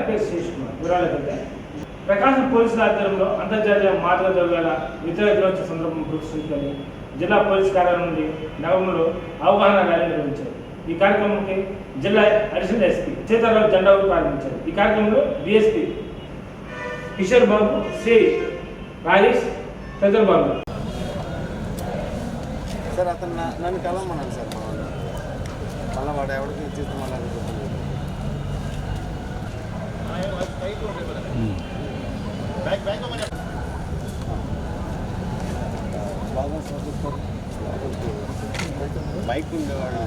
వెంకటేష్ శేషకుమార్. వివరాలకంటే ప్రకాశం పోలీసుల ఆధ్వర్యంలో అంతర్జాతీయ మాదక ద్రవ్యాల వ్యతిరేక దినోత్సవ సందర్భం పురస్కరించుకొని జిల్లా పోలీస్ కార్యాలయం నుండి నగరంలో అవగాహన ర్యాలీ నిర్వహించారు. ఈ కార్యక్రమానికి జిల్లా అడిషనల్ ఎస్పీ సీతారావు జెండా ఊపి ప్రారంభించారు. ఈ కార్యక్రమంలో డిఎస్పీ కిషోర్ బాబు, సి రాజేష్ తదితరులు పాల్గొన్నారు. సార్ అతను నన్ను కలవమన్నాను సార్, మళ్ళీ వాడు ఎవరికి ఇచ్చేస్తే మళ్ళీ బైక్ ఉండేవాడు.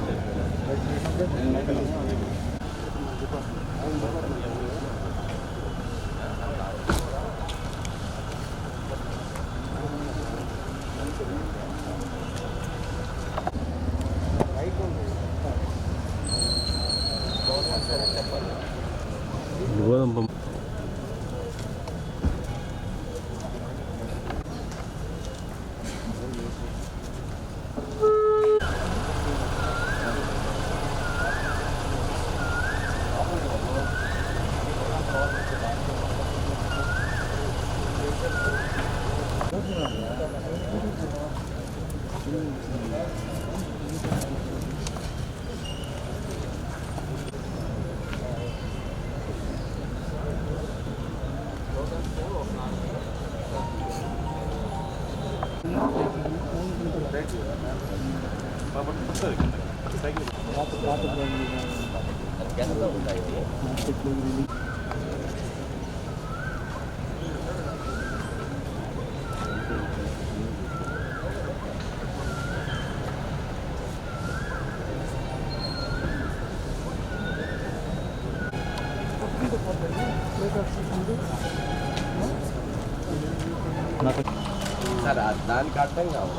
సార్ దానికి అర్థం కావాలి.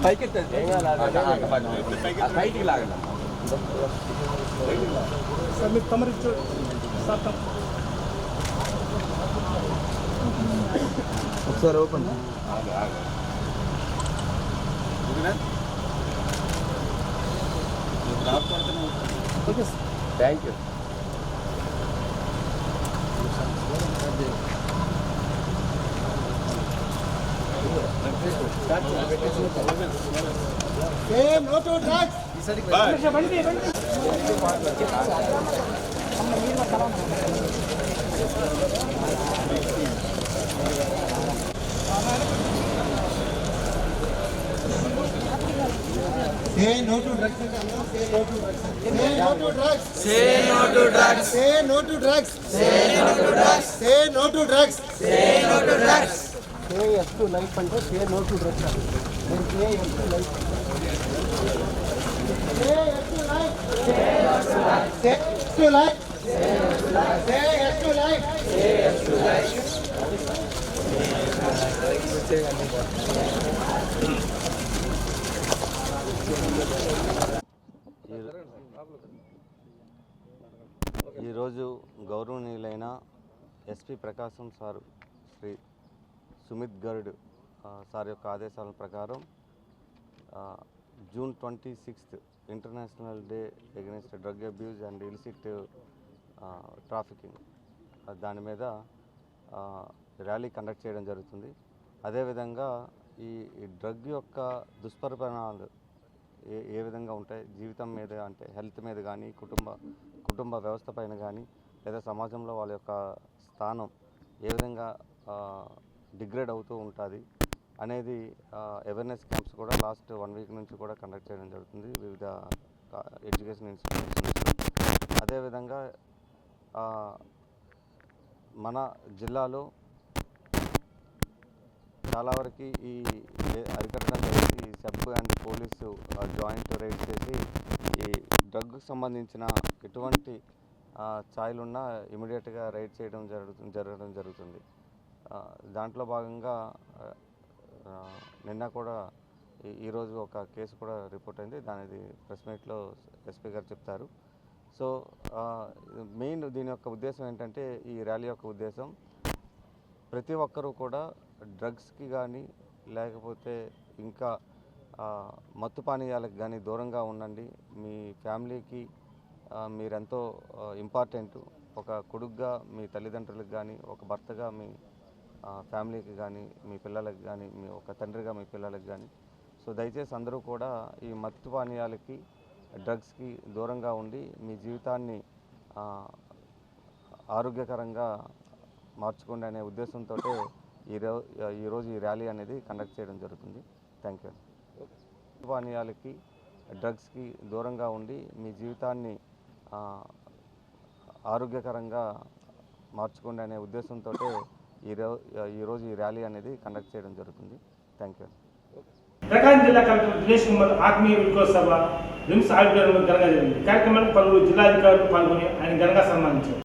పైకి పైకి లాగండి సార్. మీరు తమరి ఒకసారి open thank you. No to drugs. Say no to drugs. Say no to drugs. Say no to drugs. Say no to drugs. Say no to drugs. Say no to drugs. Say no to drugs. Say yes to life and say no to drugs. Then say yes to life. Say yes to life. Say yes to life. Say yes to life. Say yes to life. Say yes to life. ఈరోజు గౌరవనీయులైన SP ప్రకాశం sir Shri Sumit Garud sir యొక్క ఆదేశాల ప్రకారం June 26 international day against drug abuse and illicit trafficking దాని మీద rally conduct చేయడం జరుగుతుంది. అదేవిధంగా ఈ డ్రగ్ యొక్క దుష్పరిణామాలు ఏ విధంగా ఉంటాయి జీవితం మీద, అంటే హెల్త్ మీద కానీ, కుటుంబ వ్యవస్థ పైన కానీ, లేదా సమాజంలో వాళ్ళ యొక్క స్థానం ఏ విధంగా డిగ్రేడ్ అవుతూ ఉంటుంది అనేది అవేర్నెస్ క్యాంప్స్ కూడా లాస్ట్ 1 వీక్ నుంచి కూడా కండక్ట్ చేయడం జరుగుతుంది వివిధ ఎడ్యుకేషన్ ఇన్స్టిట్యూషన్స్. అదేవిధంగా మన జిల్లాలో చాలా వరకు ఈ అరికట్టడం జరిగింది. ఈ సబ్ అండ్ పోలీసు జాయింట్ రైడ్ చేసి ఈ డ్రగ్కు సంబంధించిన ఎటువంటి ఛాయలున్నా ఇమీడియట్గా రైడ్ చేయడం జరగడం జరుగుతుంది. దాంట్లో భాగంగా నిన్న కూడా ఈరోజు ఒక కేసు కూడా రిపోర్ట్ అయింది. దానిది ప్రెస్ మీట్లో ఎస్పీ గారు చెప్తారు. సో మెయిన్ దీని యొక్క ఉద్దేశం ఏంటంటే, ఈ ర్యాలీ యొక్క ఉద్దేశం ప్రతి ఒక్కరూ కూడా డ్రగ్స్కి కానీ లేకపోతే ఇంకా మత్తు పానీయాలకు కానీ దూరంగా ఉండండి. మీ ఫ్యామిలీకి మీరెంతో ఇంపార్టెంట్. ఒక కొడుకుగా మీ తల్లిదండ్రులకు కానీ, ఒక భర్తగా మీ ఫ్యామిలీకి కానీ, మీ పిల్లలకి కానీ, మీ ఒక తండ్రిగా మీ పిల్లలకి కానీ. సో దయచేసి అందరూ కూడా ఈ మత్తు పానీయాలకి, డ్రగ్స్కి దూరంగా ఉండి మీ జీవితాన్ని ఆరోగ్యకరంగా మార్చుకోండి అనే ఉద్దేశంతో ఈరోజు ఈ ర్యాలీ అనేది కండక్ట్ చేయడం జరుగుతుంది. Thank you. పానీయాలకి, డ్రగ్స్కి దూరంగా ఉండి మీ జీవితాన్ని ఆరోగ్యకరంగా మార్చుకోండి అనే ఉద్దేశంతో ఈరోజు ఈ ర్యాలీ అనేది కండక్ట్ చేయడం జరుగుతుంది. Thank you. ప్రకాశం జిల్లా కలెక్టర్ దినేష్ కుమార్ ఆత్మీయ విలువ సభ రిమ్స్ ఆడిటోరియంలో ఘనంగా జరిగింది. కార్యక్రమానికి పలువురు జిల్లాధికారులు పాల్గొని ఆయన ఘనంగా సన్మానించారు.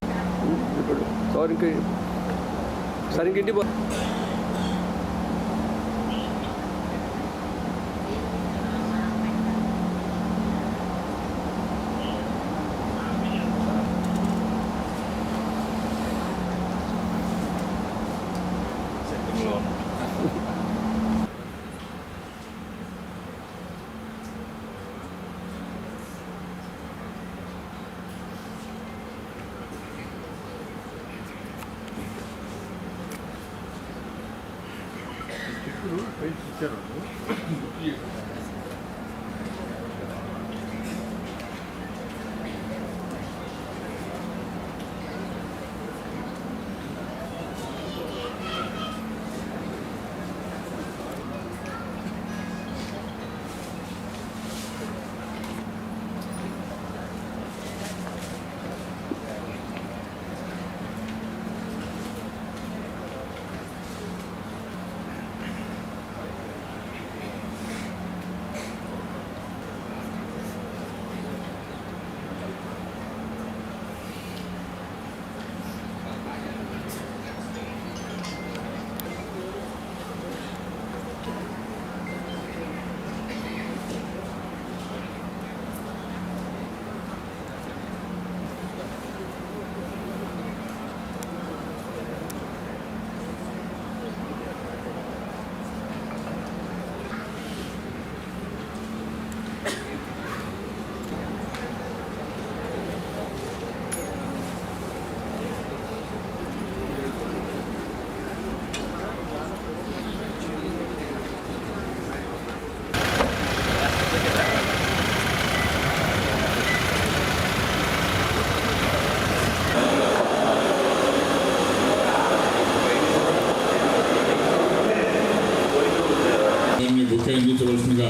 అందించవలసిందిగా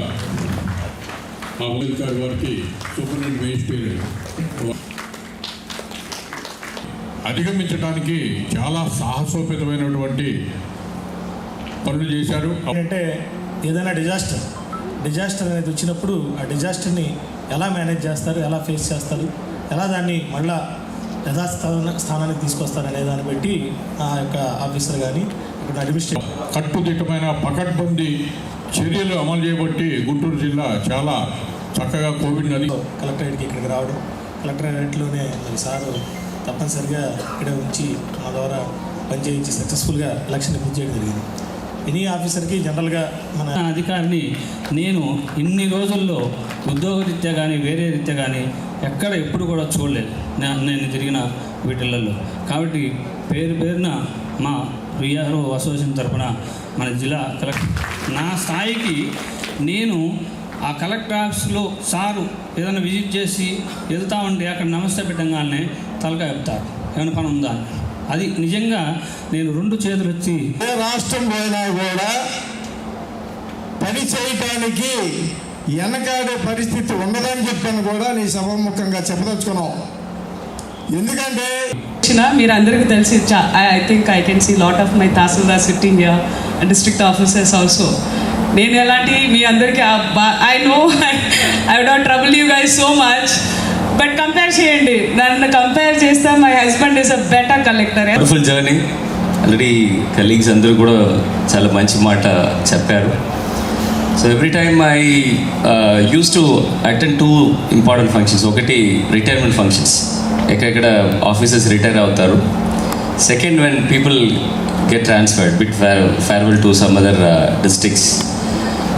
ఆ అధికారి వారికి సూపరింటెండెంట్ మేజిస్ట్రేట్ అధిగమించడానికి చాలా సాహసోపేతమైనటువంటి పనులు చేశారు. అంటే ఏదైనా డిజాస్టర్ అనేది వచ్చినప్పుడు ఆ డిజాస్టర్ని ఎలా మేనేజ్ చేస్తారు, ఎలా ఫేస్ చేస్తారు, ఎలా దాన్ని మళ్ళా స్థానానికి తీసుకొస్తారు అనే దాన్ని బట్టి ఆ యొక్క ఆఫీసర్ కానీ ఇక్కడ అడ్మినిస్ట్రేషన్ కట్టుదిట్టమైన పకడ్బందీ చర్యలు అమలు చేయబట్టి గుంటూరు జిల్లా చాలా చక్కగా కోవిడ్ నది కలెక్టరేట్కి ఇక్కడికి రావడం, కలెక్టరేట్లోనే మరి సారు తప్పనిసరిగా ఇక్కడే ఉంచి మా ద్వారా పనిచేయించి సక్సెస్ఫుల్గా ఎలక్షన్ పూర్తి చేయడం జరిగింది. ఎనీ ఆఫీసర్కి జనరల్గా మన అధికారిని నేను ఇన్ని రోజుల్లో ఉద్యోగరీత్యా కానీ వేరే రీత్యా కానీ ఎక్కడ ఎప్పుడు కూడా చూడలేదు నేను తిరిగిన వీటిలలో. కాబట్టి పేరున మా విఆర్ఓ అసోసియేషన్ తరఫున మన జిల్లా కలెక్టర్ నా స్థాయికి నేను ఆ కలెక్టర్ ఆఫీస్లో సారు ఏదైనా విజిట్ చేసి వెళ్తా ఉంటే అక్కడ నమస్తే పెట్టంగానే తలకాయ చెప్తారు ఏమైనా పని ఉందా. అది నిజంగా నేను 2 చేతులు వచ్చి రాష్ట్రం పోయినా కూడా పని చేయటానికి వెనకాడే పరిస్థితి ఉండదని చెప్పాను కూడా నీ సభాముఖంగా చెప్పదలుచుకున్నాం. ఎందుకంటే మీరు అందరికీ తెలిసి I think I can see lot of my tahsildar sitting here and district officers also. నేను ఎలాంటి మీ అందరికీ I know I would not trouble you guys so much, but compare చేయండి, నన్ను కంపేర్ చేస్తే my husband is a better collector. Wonderful journey. Already colleagues అందరూ కూడా చాలా మంచి మాట చెప్పారు. So every time I use to attend 2 important functions. ఒకటి రిటైర్మెంట్ ఫంక్షన్స్, ఎక్కడెక్కడ ఆఫీసర్స్ రిటైర్ అవుతారు. Second when people get transferred bit farewell to some other districts.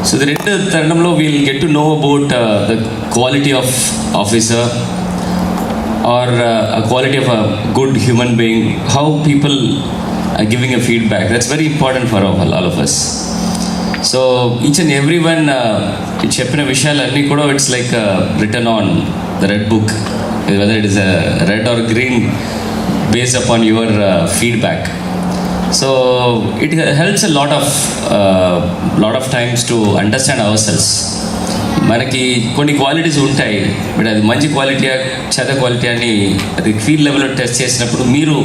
So ఇది 2 తరుణంలో we'll get to know about the quality of officer, or a quality of a good human being, how people are giving a feedback. That's very important for all of us. So each and every one చెప్పిన విషయాలన్నీ కూడా it's like return on the red book, whether it is a red or green based upon your feedback. So it helps a lot of times to understand ourselves. మనకి కొన్ని qualities ఉంటాయి, but అది మంచి క్వాలిటీయా చెడ్డ quality అని అది field లెవెల్లో test చేసినప్పుడు, మీరు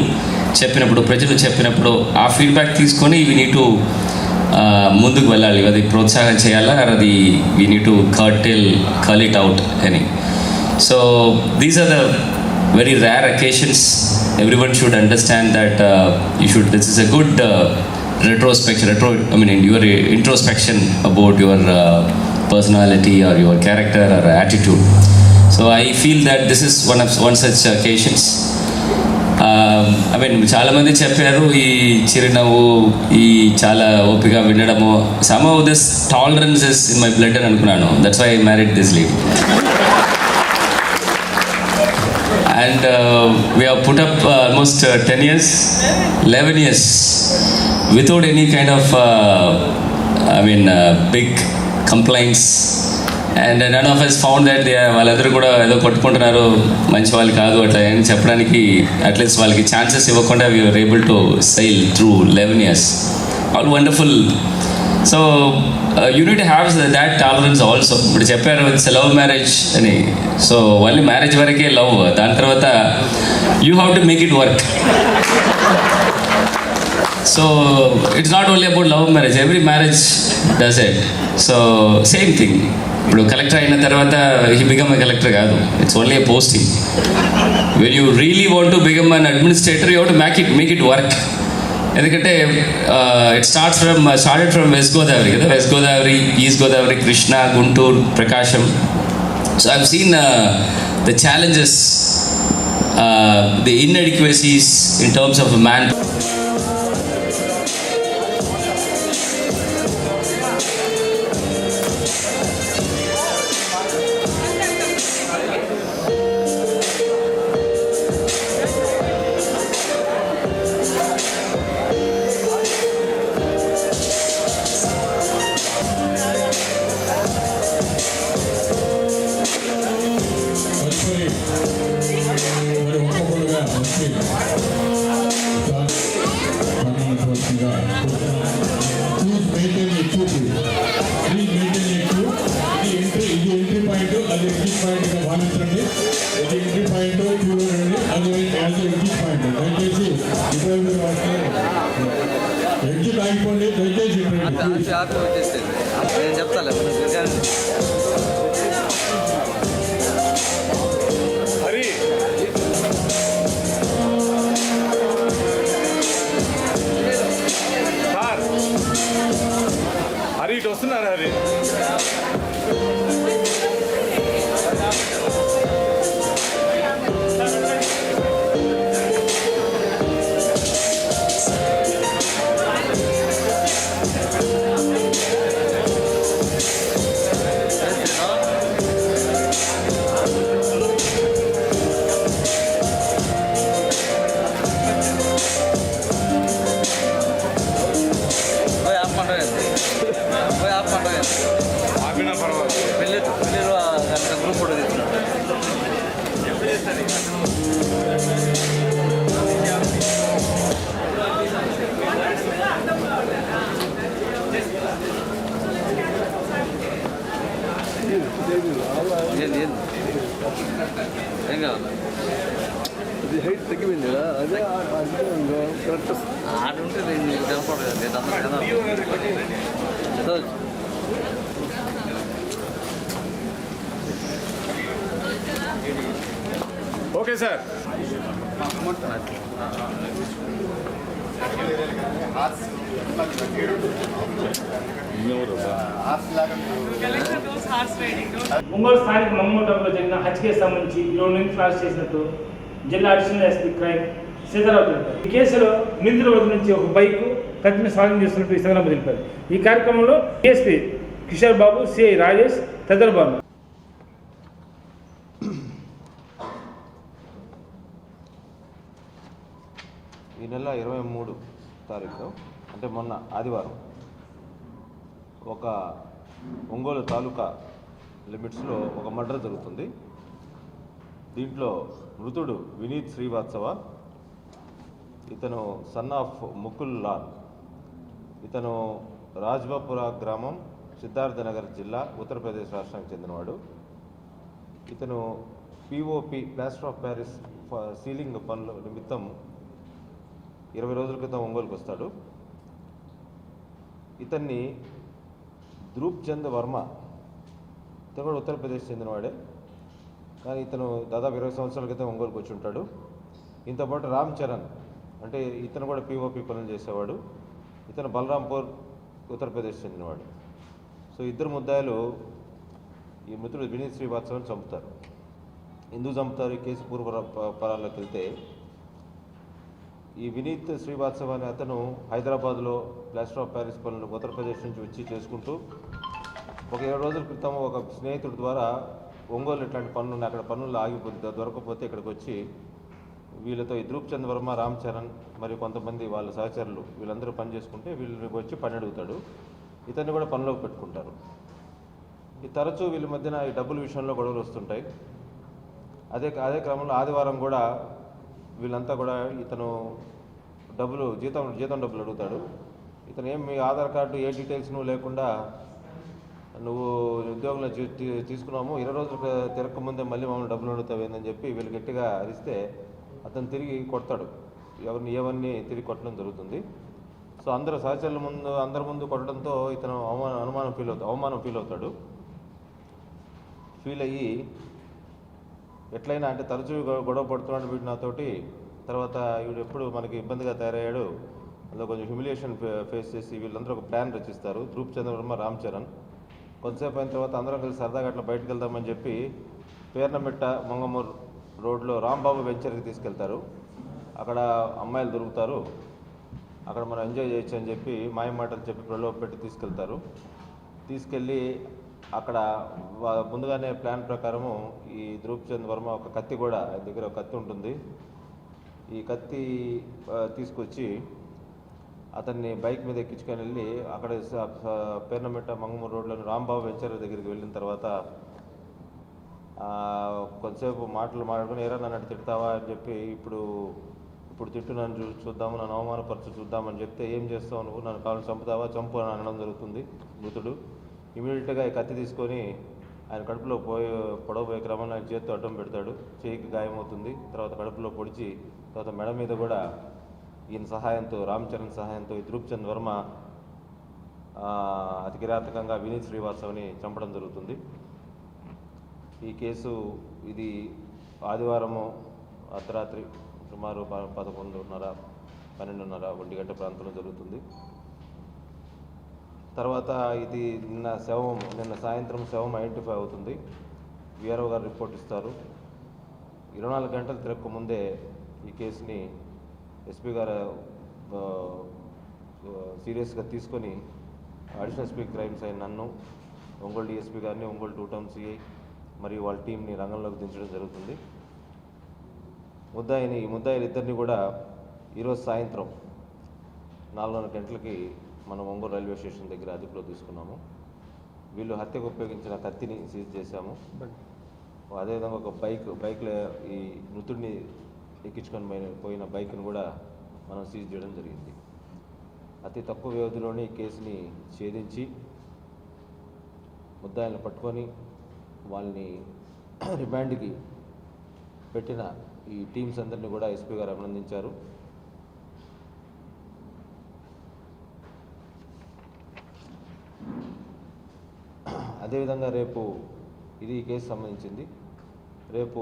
చెప్పినప్పుడు, ప్రజలు చెప్పినప్పుడు ఆ ఫీడ్బ్యాక్ తీసుకొని వీ నీడ్ టు ముందుకు వెళ్ళాలి. అది ప్రోత్సాహం చేయాలా, అది we need to curl it out అని. So these are the very rare occasions. Everyone should understand that this is a good your introspection about your personality or your character or attitude. So I feel that this is one such occasions. చాలా మంది చెప్పారు ఈ చిరునవ్వు, ఈ చాలా ఓపిక వినడము, somehow this tolerance is in my blood అని అనుకున్నాను. That's why I married this lady. And we have put up almost 10 years, 11 years without any kind of big complaints, and none of us found that వాళ్ళందరూ కూడా ఏదో కొట్టుకుంటున్నారు, మంచి వాళ్ళు కాదు అట్లా అని చెప్పడానికి అట్లీస్ట్ వాళ్ళకి ఛాన్సెస్ ఇవ్వకుండా we were able to sail through 11 years. All wonderful. So you need to have that tolerance also. ఇప్పుడు చెప్పారు ఇట్స్ లవ్ మ్యారేజ్ అని. సో ఓన్లీ మ్యారేజ్ వరకే లవ్, దాని తర్వాత you have to make it work. So it's not only about love marriage, every marriage does it. So same thing, ఇప్పుడు collector అయిన తర్వాత he become a collector కాదు, it's only a posting. When you really want to become an administrator, you have to make it work. ఎందుకంటే it started from west Godavari కదా, west Godavari, east Godavari, Krishna, Guntur, Prakasam. So I have seen the challenges, the inadequacies in terms of man. Hari ఇటు వస్తున్నారు. హరి ఆపినా పర్వాలేదు, పెళ్ళిలో group photo తీసుకున్నాడు. ఏం కావాలి, అది హైట్ తగ్గిపోయింది కదా, అదే కరెక్ట్ ఆడ ఉంటే నేను కనపడలేదు. Okay sir. ఒంగోలు స్థానిక మమ్మూటంలో జరిగిన హత్య కేసు సంబంధించి 7 నిందితులు అరెస్ట్ చేసినట్టు జిల్లా అడిషనల్ ఎస్పీ క్రైమ్ సీతారావు తెలిపారు. ఈ కేసులో నిందితుల వద్ద నుంచి ఒక బైక్, కత్తిని స్వాధీనం చేస్తున్నట్టు ఈ సందర్భంగా తెలిపారు. ఈ కార్యక్రమంలో ఎస్పీ కిషోర్ బాబు, సిఐ రాజేష్ తదితరులు పాల్గొన్నారు. ఈ నెల 23 తారీఖు అంటే మొన్న ఆదివారం ఒక ఒంగోలు తాలూకా లిమిట్స్లో ఒక మర్డర్ జరుగుతుంది. దీంట్లో మృతుడు వినీత్ శ్రీవాత్సవ, ఇతను సన్ ఆఫ్ ముకుల్ లాల్, ఇతను రాజ్బాపుర గ్రామం, సిద్ధార్థనగర్ జిల్లా, ఉత్తరప్రదేశ్ రాష్ట్రానికి చెందినవాడు. ఇతను POP plaster of Paris ceiling పనుల నిమిత్తం 20 రోజుల క్రితం ఒంగోలుకు వస్తాడు. ఇతన్ని ధ్రువ్ చంద్ వర్మ, ఇతను కూడా ఉత్తరప్రదేశ్ చెందినవాడే, కానీ ఇతను దాదాపు 20 సంవత్సరాల క్రితం ఒంగోలుకు వచ్చి ఉంటాడు. ఇంతో పాటు రామ్ చరణ్ అంటే ఇతను కూడా పిఓపి పనులు చేసేవాడు. ఇతను బలరాంపూర్, ఉత్తరప్రదేశ్ చెందినవాడు. సో ఇద్దరు ముద్దాయిలు ఈ మృతుడు వినీత్ శ్రీవాత్సవని చంపుతారు. ఎందుకు చంపుతారు? ఈ కేసు పూర్వపరాల్లోకి వెళ్తే, ఈ వినీత్ శ్రీవాత్సవ అనే అతను హైదరాబాద్లో ప్లాస్టర్ ఆఫ్ ప్యారిస్ పనులు ఉత్తరప్రదేశ్ నుంచి వచ్చి చేసుకుంటూ ఒక 7 రోజుల క్రితం ఒక స్నేహితుడి ద్వారా ఒంగోలు ఇట్లాంటి పనులు అక్కడ పనులు ఆగిపోతే దొరకకపోతే ఇక్కడికి వచ్చి వీళ్ళతో ఈ ధ్రువ్ చంద్ వర్మ, రామ్ చరణ్ మరియు కొంతమంది వాళ్ళ సహచరులు వీళ్ళందరూ పని చేసుకుంటే వీళ్ళకి వచ్చి పని అడుగుతాడు. ఇతన్ని కూడా పనిలోకి పెట్టుకుంటారు. ఈ తరచూ వీళ్ళ మధ్యన ఈ డబ్బుల విషయంలో గొడవలు వస్తుంటాయి. అదే క్రమంలో ఆదివారం కూడా వీళ్ళంతా కూడా ఇతను జీతం డబ్బులు అడుగుతాడు. ఇతను మీ ఆధార్ కార్డు ఏ డీటెయిల్స్ నువ్వు లేకుండా నువ్వు ఉద్యోగంలో తీసుకున్నాము, 20 రోజులు తిరగకముందే మళ్ళీ మమ్మల్ని డబ్బులు అడుగుతావు ఏందని చెప్పి వీళ్ళు గట్టిగా అరిస్తే అతను తిరిగి కొడతాడు. ఏవన్నీ తిరిగి కొట్టడం జరుగుతుంది. సో అందరూ సహచరుల ముందు అందరి ముందు కొట్టడంతో ఇతను అవమానం ఫీల్ అవుతాడు. ఫీల్ అయ్యి ఎట్లయినా అంటే తరచూ గొడవ పడుతున్నాడు వీడు నాతోటి, తర్వాత వీడు ఎప్పుడు మనకి ఇబ్బందిగా తయారయ్యాడు, అందులో కొంచెం హ్యూమిలియేషన్ ఫేస్ చేసి వీళ్ళందరూ ఒక ప్లాన్ రచిస్తారు. ధ్రువ్ చంద్ వర్మ, రామ్ చరణ్. కొంతసేపు అయిన తర్వాత అందరం కలిసి సరదాగా అట్లా బయటకు వెళ్దామని చెప్పి పేర్నమిట్ట మంగమూరు రోడ్లో రాంబాబు వెంచర్కి తీసుకెళ్తారు. అక్కడ అమ్మాయిలు దొరుకుతారు, అక్కడ మనం ఎంజాయ్ చేయొచ్చు అని చెప్పి మాయమాటలు చెప్పి ప్రలోభ పెట్టి తీసుకెళ్తారు. తీసుకెళ్ళి అక్కడ ముందుగానే ప్లాన్ ప్రకారము ఈ ధ్రువ్ చంద్ వర్మ ఒక కత్తి కూడా, ఆయన దగ్గర ఒక కత్తి ఉంటుంది, ఈ కత్తి తీసుకొచ్చి అతన్ని బైక్ మీద ఎక్కించుకొని వెళ్ళి అక్కడ పేర్నమిట్ట మంగమూరు రోడ్లోని రాంబాబు వెంచర్ దగ్గరికి వెళ్ళిన తర్వాత కొంతసేపు మాట్లాడుకుని ఏరా నన్ను తిడతావా అని చెప్పి ఇప్పుడు తిట్టు నన్ను చూద్దాము, నన్ను అవమానపరచు చూద్దామని చెప్తే ఏం చేస్తావు నువ్వు, నన్ను కావాలని చంపుతావా, చంపు అని అనడం జరుగుతుంది. మృతుడు ఇమీడియట్గా ఈ కత్తి తీసుకొని ఆయన కడుపులో పొడవబోయే క్రమంలో ఆయన చేతితో అడ్డం పెడతాడు. చేయికి గాయమవుతుంది. తర్వాత కడుపులో పొడిచి తర్వాత మెడ మీద కూడా ఈయన సహాయంతో, రామ్ చరణ్ సహాయంతో ఈ ధ్రువ్ చంద్ వర్మ అతి కిరాతకంగా వినీత్ శ్రీవాత్సవని చంపడం జరుగుతుంది. ఈ కేసు ఇది ఆదివారము అర్ధరాత్రి సుమారు 11:30, 12:30, 1 గంట ప్రాంతంలో జరుగుతుంది. తర్వాత ఇది నిన్న సాయంత్రం శవం ఐడెంటిఫై అవుతుంది. వీఆర్ఓ గారు రిపోర్ట్ ఇస్తారు. 24 గంటలు తిరగకముందే ఈ కేసుని ఎస్పీ గారు సీరియస్గా తీసుకొని అడిషనల్ ఎస్పీ క్రైమ్స్ అయిన నన్ను, ఒంగోలు డిఎస్పీ గారిని, ఒంగోలు 2 టౌన్ సిఐ మరియు వాళ్ళ టీంని రంగంలోకి దించడం జరుగుతుంది. ముద్దాయిలు ఇద్దరిని కూడా ఈరోజు సాయంత్రం 4:30 గంటలకి మనం ఒంగోలు రైల్వే స్టేషన్ దగ్గర అదుపులో తీసుకున్నాము. వీళ్ళు హత్యకు ఉపయోగించిన కత్తిని సీజ్ చేశాము. అదేవిధంగా ఒక బైక్లో ఈ మృతుడిని ఎక్కించుకొని పోయిన బైక్ని కూడా మనం సీజ్ చేయడం జరిగింది. అతి తక్కువ వ్యవధిలోనే ఈ కేసుని ఛేదించి ముద్దాయిలను పట్టుకొని వాళ్ళని రిమాండ్కి పెట్టిన ఈ టీమ్స్ అందరినీ కూడా ఎస్పీ గారు అభినందించారు. అదేవిధంగా రేపు ఇది ఈ కేసు సంబంధించింది. రేపు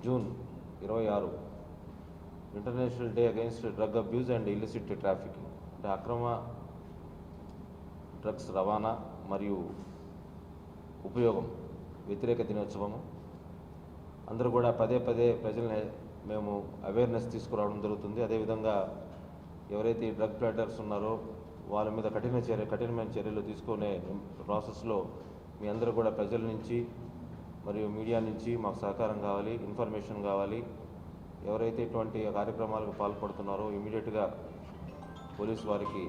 June 26 international day against drug abuse and illicit trafficking, అంటే అక్రమ డ్రగ్స్ రవాణా మరియు ఉపయోగం వ్యతిరేక దినోత్సవము. అందరూ కూడా పదే ప్రజల్ని మేము అవేర్నెస్ తీసుకురావడం జరుగుతుంది. అదేవిధంగా ఎవరైతే ఈ డ్రగ్ ప్లాటర్స్ ఉన్నారో వాళ్ళ మీద కఠినమైన చర్యలు తీసుకునే ప్రాసెస్లో మీ అందరూ కూడా ప్రజల నుంచి మరియు మీడియా నుంచి మాకు సహకారం కావాలి, ఇన్ఫర్మేషన్ కావాలి. ఎవరైతే ఇటువంటి కార్యక్రమాలకు పాల్పడుతున్నారో ఇమీడియట్గా పోలీసు వారికి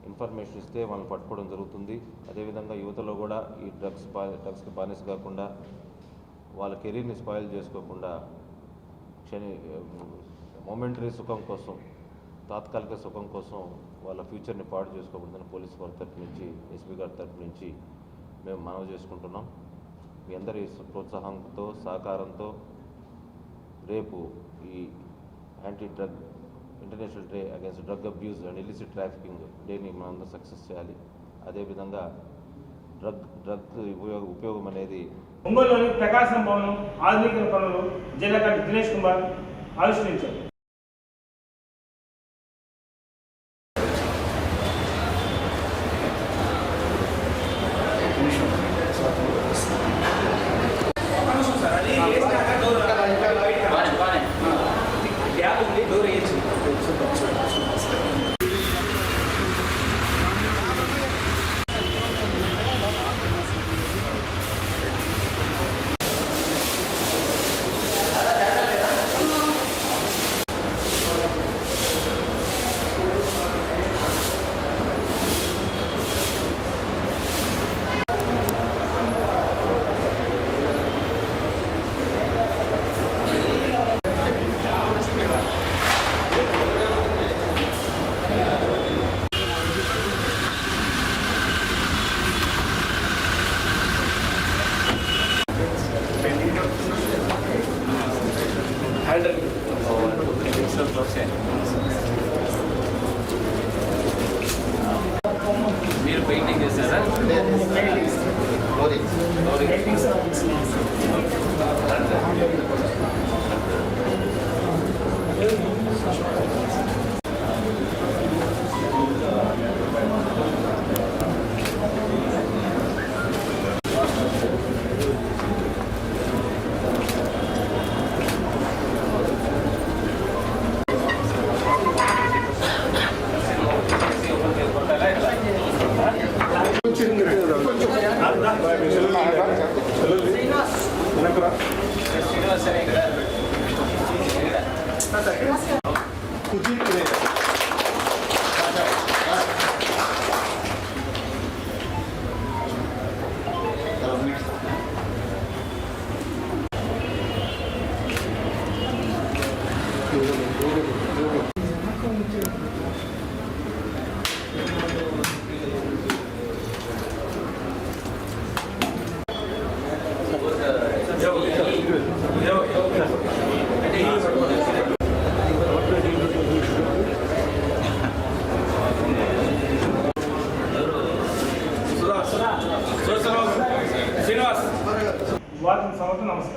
ఇన్ఫర్మేషన్ ఇస్తే వాళ్ళని పట్టుకోవడం జరుగుతుంది. అదేవిధంగా యువతలో కూడా ఈ డ్రగ్స్కి బానిస కాకుండా వాళ్ళ కెరీర్ని స్పాయిల్ చేసుకోకుండా మొమెంటరీ సుఖం కోసం, తాత్కాలిక సుఖం కోసం వాళ్ళ ఫ్యూచర్ని పాడు చేసుకోకూడదని పోలీసు వారి తరపు నుంచి, ఎస్పీ గారి తరపు నుంచి మేము మనవి చేసుకుంటున్నాం. మీ అందరి ప్రోత్సాహంతో, సహకారంతో రేపు ఈ anti drug international day against drug abuse and illicit trafficking డేని మనందరం సక్సెస్ చేయాలి. అదేవిధంగా డ్రగ్ ఉపయోగం అనేది ఒంగోలులోని ప్రకాశం భవనం ఆధునిక పనులు జిల్లా కలెక్టర్ దినేష్ కుమార్ ఆవిష్కరించారు. మీరు పెయింటింగ్ చేశారా?